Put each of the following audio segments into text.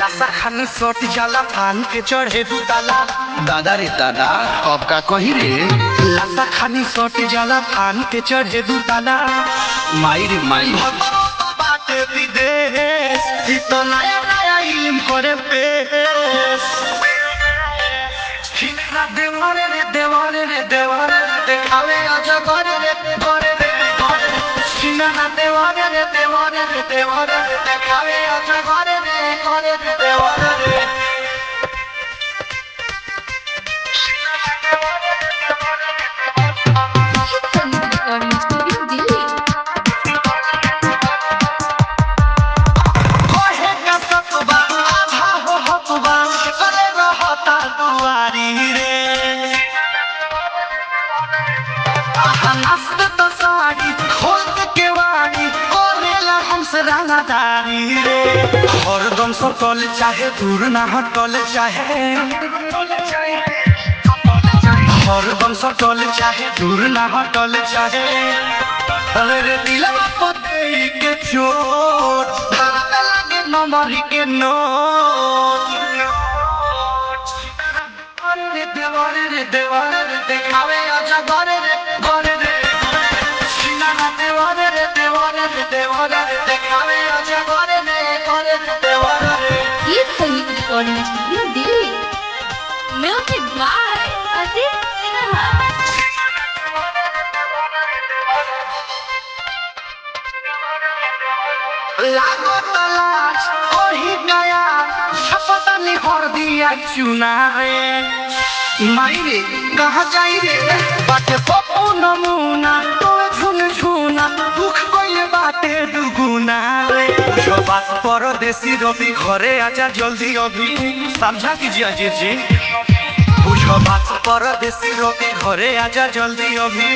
लासा खान सोट जाला फान के चढ़े दू ताला। दादा रे दादा अब का कही रे। लासा खानी सोट जाला फान के चढ़े दू ताला। माई रे माई बाटे विदेश तो नया नया इल्म करे पेश। हिना देवारे रे देवारे रे देवारे देखावे आजा करे रे करे रे करे। हिना देवारे रे देवारे रे देवारे देखावे आजा करे रे करे रे देवारे रे। हरदम सकल चाहे दूर ना हटल चाहे। हरदम सकल चाहे दूर ना हटल चाहे। अरे दिलवा पते के चोट धरते लगे नंबर के नोट। अरे देवारे रे देवारे रे देखावे आजा घरे रे घरे रे। सीना देवारे रे देवारे रे देवारे रे देखावे आजा घरे रे घरे रे देवारे रे। ये संगीत recording studio Delhi. Music by Ajit Sinha. लागो तलाश ओही गया छपता निहर दिया चुना रे। माई रे कहाँ जाई रे बाटे पप्पू नमूना तो झुन झुना दुख कोई बाटे दुगुना रे। जो बात परदेसी रवि घरे आजा जल्दी अभी। समझा कीजिए अजीत जी। बुझो बात परदेसी रवि घरे आजा जल्दी अभी।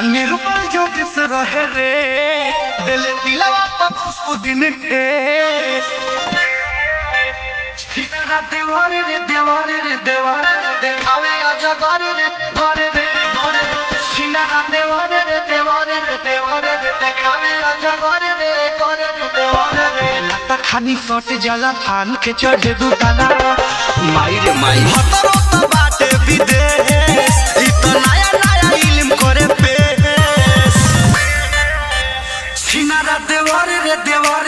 निर्मल जो किस रहे रे दिल दिलवा पर खुशबू दिन के। हिना देवारे रे देवारे रे देवारे देखावे आजा घरे रे घरे रे घरे। हिना देवारे रे देवारे रे देवारे देखावे आजा घरे रे घरे रे देवारे रे। लता खानी सोट जाला फान के चढ़े दू ताला। माई रे माई हतरो तो बाटे विदेश ई तो नया नया इल्म करे पेश। हिना देवारे रे देवारे